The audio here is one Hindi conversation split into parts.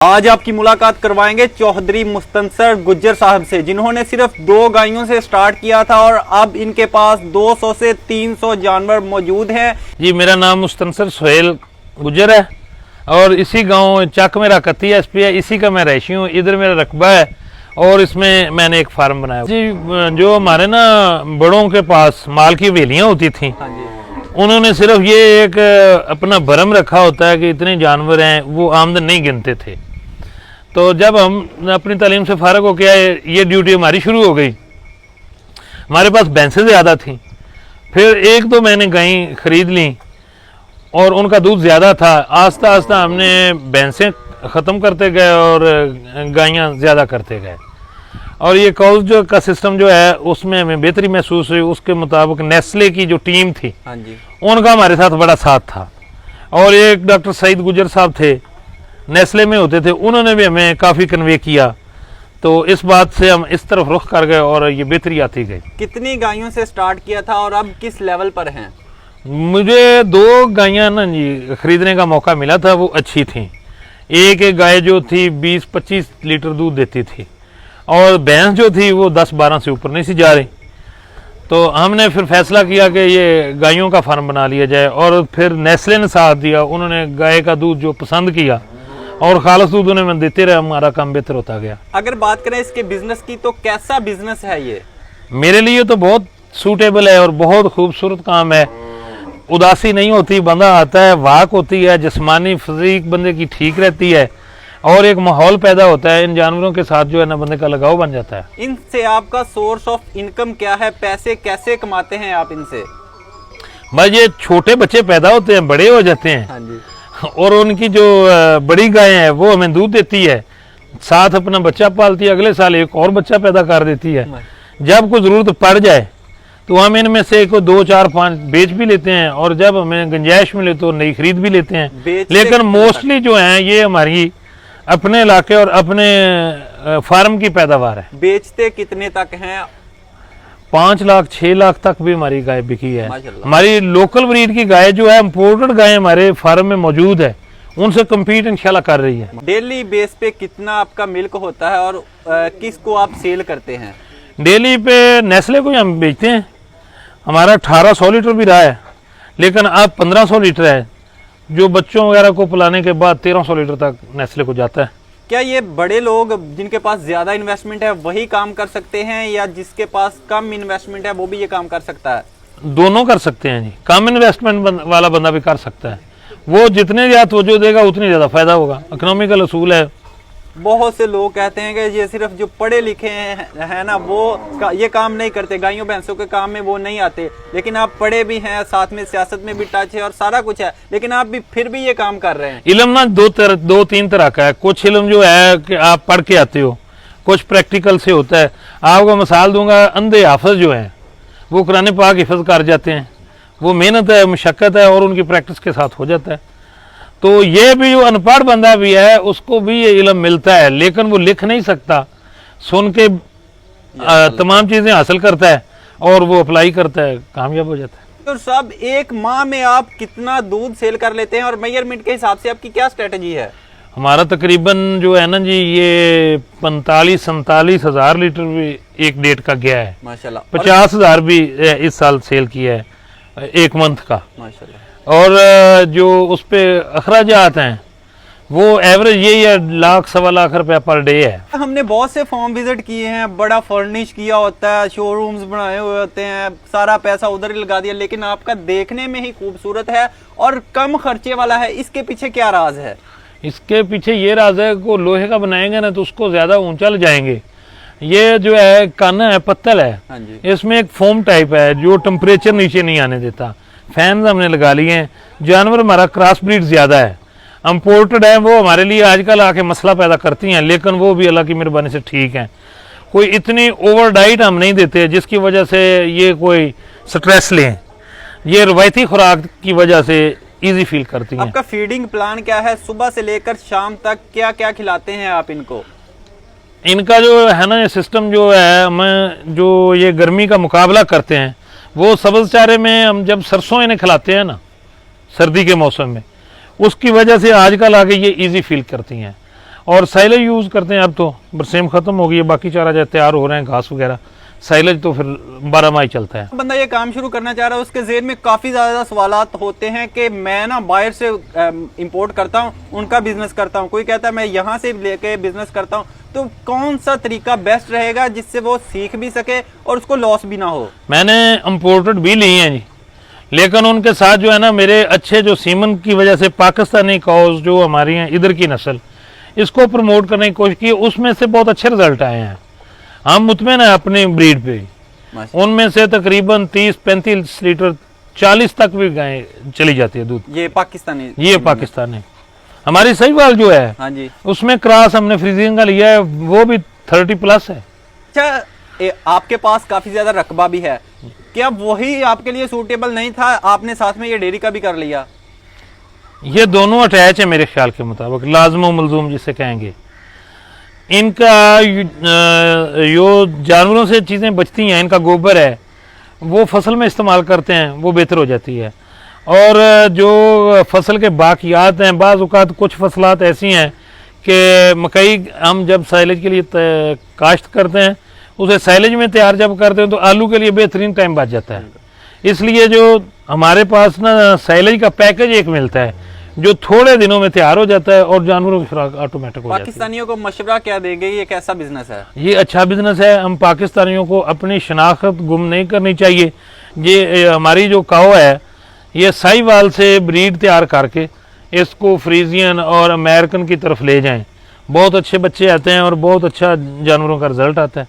आज आपकी मुलाकात करवाएंगे चौधरी मुस्तनसर गुज्जर साहब से, जिन्होंने सिर्फ 2 गायों से स्टार्ट किया था और अब इनके पास 200 से 300 जानवर मौजूद हैं। जी, मेरा नाम मुस्तनसर सुहेल गुज्जर है और इसी गांव चक मेरा कत्ती एसपी है, इसी का मैं रैशी हूँ। इधर मेरा रकबा है और इसमें मैंने एक फार्म बनाया। जी, जो हमारे ना बड़ों के पास माल की हवेलियाँ होती थी, उन्होंने सिर्फ ये एक अपना भरम रखा होता है कि इतने जानवर हैं, वो आमदन नहीं गिनते थे। तो जब हम अपनी तालीम से फारग हो गया, ये ड्यूटी हमारी शुरू हो गई। हमारे पास भैंसें ज़्यादा थी, फिर एक दो मैंने गाय ख़रीद ली और उनका दूध ज़्यादा था। आस्ता आस्ता हमने भैंसें ख़त्म करते गए और गायें ज़्यादा करते गए और ये कॉज जो का सिस्टम जो है उसमें हमें बेहतरी महसूस हुई। उसके मुताबिक नेस्ले की जो टीम थी, उनका हमारे साथ बड़ा साथ था और एक डॉक्टर सईद गुज्जर साहब थे, नेस्ले में होते थे, उन्होंने भी हमें काफ़ी कन्वे किया। तो इस बात से हम इस तरफ रुख कर गए और ये बेहतरी आती गई। कितनी गायों से स्टार्ट किया था और अब किस लेवल पर हैं? मुझे 2 गायें ना जी खरीदने का मौका मिला था, वो अच्छी थी। एक गाय जो थी 20-25 लीटर दूध देती थी और भैंस जो थी वो 10-12 से ऊपर नहीं सी जा रही। तो हमने फिर फैसला किया कि ये गायों का फार्म बना लिया जाए और फिर नेस्ले ने साथ दिया। उन्होंने गाय का दूध जो पसंद किया और खालस दूध उन्हें देते रहे, हमारा काम बेहतर होता गया। अगर बात करें इसके बिजनेस की, तो कैसा बिजनेस है ये? मेरे लिए तो बहुत सूटेबल है और बहुत खूबसूरत काम है। उदासी नहीं होती, बंदा आता है, वाक होती है, जिस्मानी फिजिक बंदे की ठीक रहती है और एक माहौल पैदा होता है। इन जानवरों के साथ जो है ना बंदे का लगाव बन जाता है। इनसे आपका सोर्स ऑफ इनकम क्या है? पैसे कैसे कमाते हैं आप इनसे? भाई, ये छोटे बच्चे पैदा होते हैं, बड़े हो जाते हैं। हाँ जी। और उनकी जो बड़ी गाय है वो हमें दूध देती है, साथ अपना बच्चा पालती है, अगले साल एक और बच्चा पैदा कर देती है। जब कोई ज़रूरत पड़ जाए तो हम इनमें से को 2, 4, 5 बेच भी लेते हैं और जब हमें गुंजाइश मिले तो नई खरीद भी लेते हैं। लेकिन मोस्टली जो है ये हमारी अपने इलाके और अपने फार्म की पैदावार है। बेचते कितने तक हैं? 5 लाख 6 लाख तक भी हमारी गाय बिकी है। हमारी लोकल ब्रीड की गाय जो है, इम्पोर्टेड गाय हमारे फार्म में मौजूद है, उनसे कम्पीट इंशाल्लाह कर रही है। डेली बेस पे कितना आपका मिल्क होता है और किसको आप सेल करते हैं? डेली पे नेस्ले को हम बेचते हैं। हमारा 1800 लीटर भी रहा है, लेकिन अब 1500 लीटर है, जो बच्चों वगैरह को पिलाने के बाद 1300 लीटर तक नेस्ले को जाता है। क्या ये बड़े लोग जिनके पास ज्यादा इन्वेस्टमेंट है वही काम कर सकते हैं या जिसके पास कम इन्वेस्टमेंट है वो भी ये काम कर सकता है? दोनों कर सकते हैं जी। कम इन्वेस्टमेंट वाला बंदा भी कर सकता है। वो जितने ज़्यादा तवज्जो देगा उतनी ज़्यादा फायदा होगा। इकोनॉमिकल असूल है। बहुत से लोग कहते हैं कि ये सिर्फ जो पढ़े लिखे हैं ना वो ये काम नहीं करते, गायों भैंसों के काम में वो नहीं आते। लेकिन आप पढ़े भी हैं, साथ में सियासत में भी टच है और सारा कुछ है, लेकिन आप भी फिर भी ये काम कर रहे हैं। इल्म ना 2-3 तरह का है। कुछ इल्म जो है कि आप पढ़ के आते हो, कुछ प्रैक्टिकल से होता है। आपको मिसाल दूंगा, अंधे हाफिज जो हैं वो कुरान पाक हिफ्ज़ कर जाते हैं। वो मेहनत है, मशक्क़त है और उनकी प्रैक्टिस के साथ हो जाता है। तो ये भी जो अनपढ़ बंदा भी है उसको भी ये इल्म मिलता है, लेकिन वो लिख नहीं सकता, सुन के तमाम चीज़ें हासिल करता है और वो अप्लाई करता है, कामयाब हो जाता है। तो सब एक माह में आप कितना दूध सेल कर लेते हैं और मेजरमेंट के हिसाब से आपकी क्या स्ट्रेटजी है? हमारा तकरीबन जो है ना जी, ये 45-47 हज़ार लीटर भी एक डेट का गया है माशाल्लाह। 50 हज़ार भी इस साल सेल किया है एक मंथ का माशाल्लाह। और जो उस पे अखराजात हैं वो एवरेज यही है, 1-1.25 लाख रुपया पर डे है। हमने बहुत से फॉर्म विजिट किए हैं, बड़ा फर्निश किया होता है, शोरूम्स बनाए हुए होते हैं, सारा पैसा उधर ही लगा दिया, लेकिन आपका देखने में ही खूबसूरत है और कम खर्चे वाला है। इसके पीछे क्या राज है? इसके पीछे ये राज है को लोहे का बनाएंगे ना तो उसको ज्यादा ऊंचा ले जाएंगे। ये जो है काना है, पत्तल है, इसमें एक फोम टाइप है जो टेम्परेचर नीचे नहीं आने देता। फैन हमने लगा लिए हैं। जानवर हमारा क्रॉस ब्रीड ज़्यादा है, इम्पोर्टेड है, वो हमारे लिए आजकल आके मसला पैदा करती हैं, लेकिन वो भी अल्लाह की मेहरबानी से ठीक हैं। कोई इतनी ओवर डाइट हम नहीं देते जिसकी वजह से ये कोई स्ट्रेस लें। ये रवायती खुराक की वजह से इजी फील करती हैं। आपका फीडिंग प्लान क्या है? सुबह से लेकर शाम तक क्या क्या खिलाते हैं आप इनको? इनका जो है ना ये सिस्टम जो है, हम जो ये गर्मी का मुकाबला करते हैं वो सब्ज़ चारे में हम जब सरसों इन्हें खिलाते हैं ना सर्दी के मौसम में, उसकी वजह से आजकल आगे ये इजी फील करती हैं। और साइलेज यूज़ करते हैं। अब तो बरसेम ख़त्म हो गई है, बाकी चारा जो तैयार हो रहे हैं घास वगैरह, साइलेज तो फिर 12 माह ही चलता है। बंदा ये काम शुरू करना चाह रहा है, उसके ज़हन में काफ़ी ज़्यादा सवालात होते हैं कि मैं ना बाहर से इंपोर्ट करता हूँ, उनका बिजनेस करता हूँ, कोई कहता है मैं यहाँ से लेके बिजनेस करता हूँ, तो कौन सा तरीका बेस्ट रहेगा जिससे वो सीख भी सके और उसको लॉस भी ना हो? मैंने इम्पोर्टेड भी ली हैं जी, लेकिन उनके साथ जो है ना मेरे अच्छे जो सीमन की वजह से पाकिस्तानी काउज जो हमारी हैं इधर की नस्ल, इसको प्रमोट करने की कोशिश की, उसमें से बहुत अच्छे रिजल्ट आए हैं। हम मुतमईन हैं अपनी ब्रीड पे, उनमें से तकरीबन 30-35 लीटर 40 तक भी गाय चली जाती है दूध। ये पाकिस्तानी, ये पाकिस्तानी। हमारी सहीवाल जो है, हाँ जी, उसमें क्रॉस हमने फ्रीजिंग का लिया है, वो भी 30+ है। अच्छा, आपके पास काफी ज्यादा रकबा भी है, क्या वही आपके लिए सूटेबल नहीं था, आपने साथ में ये डेयरी का भी कर लिया? ये दोनों अटैच है मेरे ख्याल के मुताबिक, लाजम व मलजूम जिसे कहेंगे। इनका जो जानवरों से चीज़ें बचती हैं, इनका गोबर है वो फसल में इस्तेमाल करते हैं, वो बेहतर हो जाती है। और जो फसल के बाकियात हैं, बाज़ औक़ात कुछ फसलात ऐसी हैं कि मकई हम जब साइलेज के लिए काश्त करते हैं, उसे साइलेज में तैयार जब करते हैं तो आलू के लिए बेहतरीन टाइम बच जाता है। इसलिए जो हमारे पास ना साइलेज का पैकेज एक मिलता है जो थोड़े दिनों में तैयार हो जाता है और जानवरों की खुराक ऑटोमेटिक हो जाती है। पाकिस्तानियों को मशवरा क्या देंगे, ये कैसा बिजनेस है? ये अच्छा बिजनेस है। हम पाकिस्तानियों को अपनी शनाख्त गुम नहीं करनी चाहिए। ये हमारी जो काऊ है, ये साहिवाल से ब्रीड तैयार करके इसको फ्रीजियन और अमेरिकन की तरफ ले जाएं, बहुत अच्छे बच्चे आते हैं और बहुत अच्छा जानवरों का रिजल्ट आता है।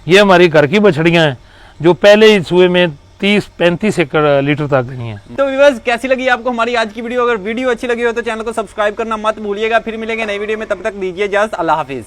ये हमारी घर की बछड़ियाँ हैं जो पहले ही सुए में 30-35 एकड़ लीटर तक गई हैं। तो व्यूअर्स, कैसी लगी आपको हमारी आज की वीडियो? अगर वीडियो अच्छी लगी हो तो चैनल को सब्सक्राइब करना मत भूलिएगा। फिर मिलेंगे नई वीडियो में, तब तक दीजिए इजाज़त। अल्लाह हाफिज़।